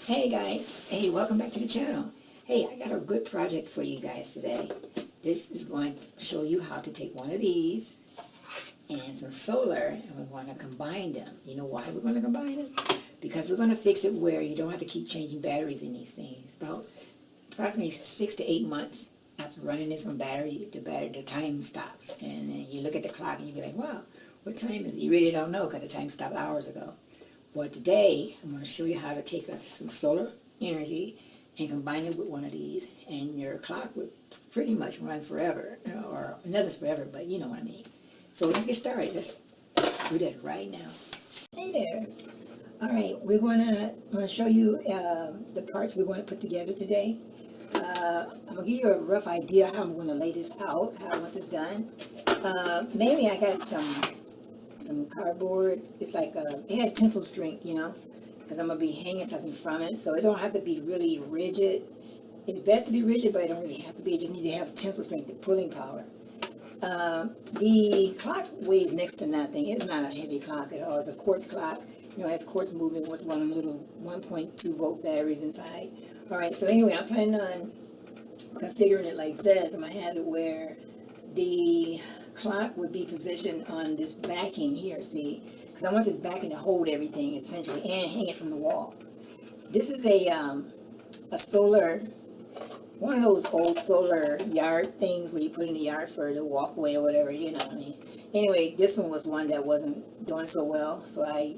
Hey guys, hey, welcome back to the channel. Hey, I got a good project for you guys today. This is going to show you how to take one of these and some solar, and we're going to combine them. You know why we're going to combine them? Because we're going to fix it where you don't have to keep changing batteries in these things. About approximately 6 to 8 months after running this on battery, the time stops. And then you look at the clock and you be like, wow, what time is it? You really don't know because the time stopped hours ago. Well, today I'm going to show you how to take some solar energy and combine it with one of these, and your clock would pretty much run forever, or nothing's forever, but you know what I mean. So let's get started. Let's do that right now. Hey there. All right, I'm going to show you the parts we're going to put together today. I'm going to give you a rough idea how I'm going to lay this out, how I want this done. Mainly I got some cardboard. It's like it has tensile strength, you know, because I'm gonna be hanging something from it, so it don't have to be really rigid. It's best to be rigid, but it don't really have to be. It just need to have tensile strength, the pulling power. The clock weighs next to nothing. It's not a heavy clock at all. It's a quartz clock. You know, it has quartz moving with one of them little 1.2 volt batteries inside. All right, so anyway, I'm planning on configuring it like this. I'm gonna have it where the clock would be positioned on this backing here, see, because I want this backing to hold everything essentially and hang it from the wall. This is a solar, one of those old solar yard things where you put in the yard for the walkway or whatever, you know what I mean. Anyway, this one was one that wasn't doing so well, so I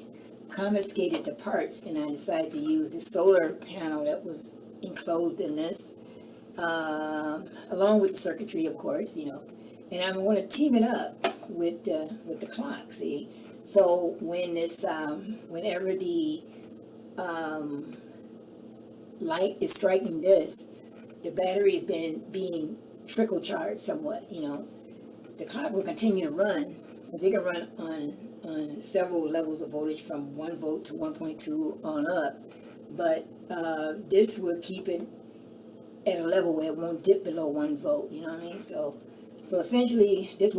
confiscated the parts and I decided to use the solar panel that was enclosed in this, along with the circuitry, of course, you know. And I'm going to team it up with the clock, see? So when this, whenever the light is striking this, the battery has been being trickle charged somewhat, you know. The clock will continue to run, because it can run on several levels of voltage from 1 volt to 1.2 on up. But this will keep it at a level where it won't dip below 1 volt, you know what I mean? So essentially, this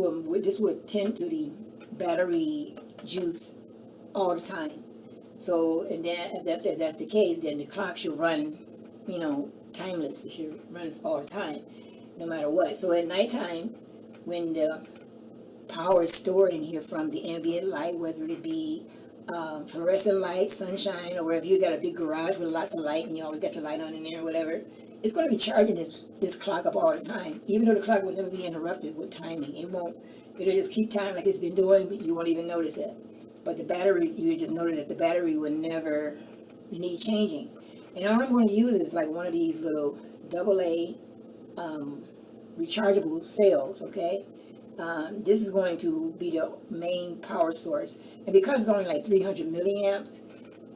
would tend to the battery juice all the time. So, and then if that's the case, then the clock should run, you know, timeless. It should run all the time, no matter what. So at nighttime, when the power is stored in here from the ambient light, whether it be fluorescent light, sunshine, or wherever you got a big garage with lots of light and you always got your light on in there or whatever, it's going to be charging this clock up all the time, even though the clock will never be interrupted with timing. It'll just keep time like it's been doing, but you won't even notice it. But the battery, you just notice that the battery will never need changing. And all I'm going to use is like one of these little AA rechargeable cells, okay? This is going to be the main power source. And because it's only like 300 milliamps,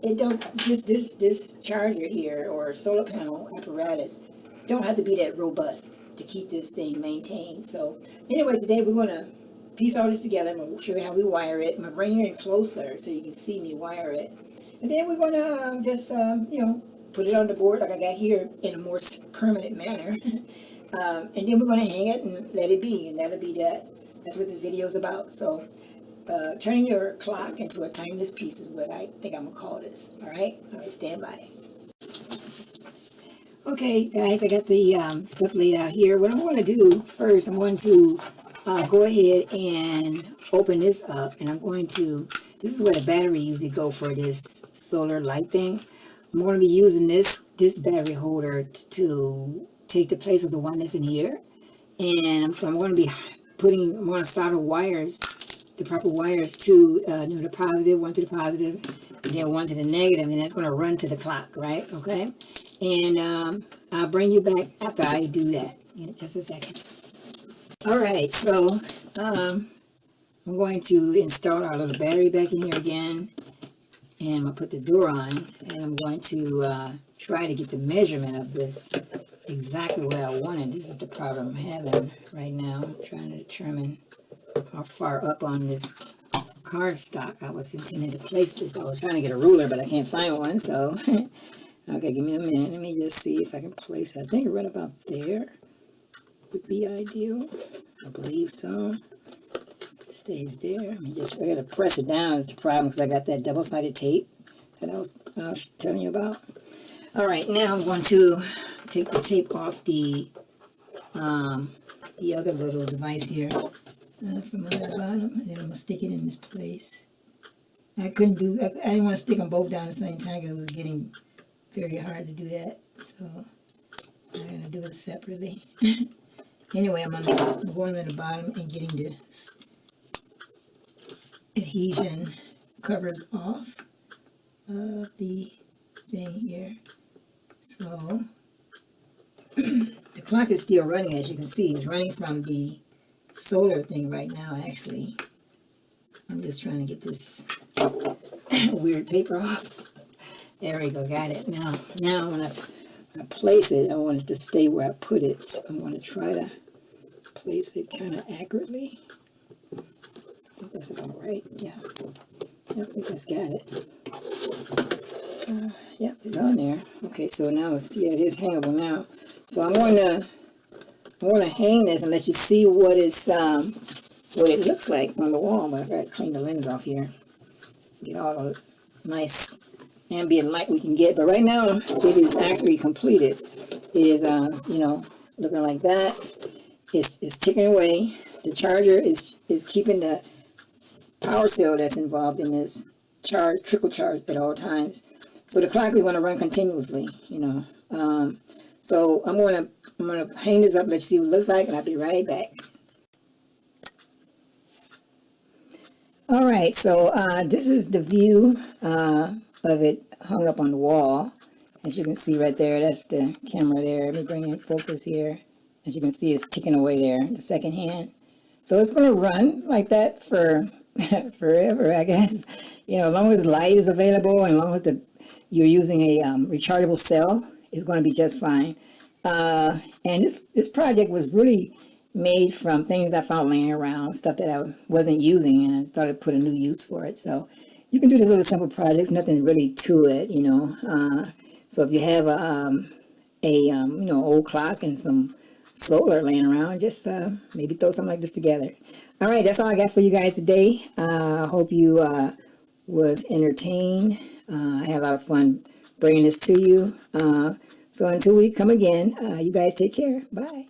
it don't, this charger here, or solar panel apparatus, don't have to be that robust to keep this thing maintained. So anyway, today we're going to piece all this together. I'm going to show you how we wire it. I'm going to bring you in closer so you can see me wire it. And then we're going to just, you know, put it on the board like I got here in a more permanent manner. And then we're going to hang it and let it be. And that'll be that. That's what this video is about. So turning your clock into a timeless piece is what I think I'm going to call this. All right? All right, stand by. Okay, guys, I got the stuff laid out here. What I'm going to do first, I'm going to go ahead and open this up. And I'm going to, this is where the battery usually go for this solar light thing. I'm going to be using this battery holder to take the place of the one that's in here. And so I'm going to be I'm going to solder wires, the proper wires to the positive, one to the positive, and then one to the negative, and that's going to run to the clock, right? Okay? And I'll bring you back after I do that in just a second. All right, so I'm going to install our little battery back in here again, and I'm going to put the door on, and I'm going to try to get the measurement of this exactly where I want it. This is the problem I'm having right now. I'm trying to determine how far up on this cardstock I was intending to place this. I was trying to get a ruler, but I can't find one, so okay, give me a minute. Let me just see if I can place it. I think right about there would be ideal. I believe so. It stays there. I gotta press it down. It's a problem because I got that double-sided tape that I was telling you about. All right, now I'm going to take the tape off the other little device here from the bottom, and then I'm going to stick it in this place. I didn't want to stick them both down at the same time because it was getting very hard to do that, so I'm going to do it separately. Anyway, I'm going to the bottom and getting the adhesion covers off of the thing here. So the clock is still running, as you can see. It's running from the solar thing right now, actually. I'm just trying to get this weird paper off. There we go, got it. Now when I place it, I want it to stay where I put it. So I'm going to try to place it kind of accurately. I think that's about right. Yeah. I think that's got it. Yep, it's on there. Okay, so now see, it is hangable now. So I'm going to hang this and let you see what it looks like on the wall. But I've got to clean the lens off here. Get all the nice ambient light we can get. But right now, it is actually completed. It is, looking like that. It's ticking away. The charger is keeping the power cell that's involved in this trickle charge at all times. So the clock is going to run continuously, So I'm gonna hang this up, let you see what it looks like, and I'll be right back. All right, so this is the view of it hung up on the wall. As you can see right there, that's the camera there. Let me bring in focus here. As you can see, it's ticking away there, the second hand. So it's going to run like that for forever, I guess. As long as light is available and as long as you're using a rechargeable cell, it's going to be just fine. And this project was really made from things I found laying around, stuff that I wasn't using, and I started to put a new use for it. So you can do these little simple projects, nothing really to it, So if you have a old clock and some solar laying around, just maybe throw something like this together. All right, that's all I got for you guys today. I hope you was entertained. I had a lot of fun bringing this to you. So until we come again, you guys take care. Bye.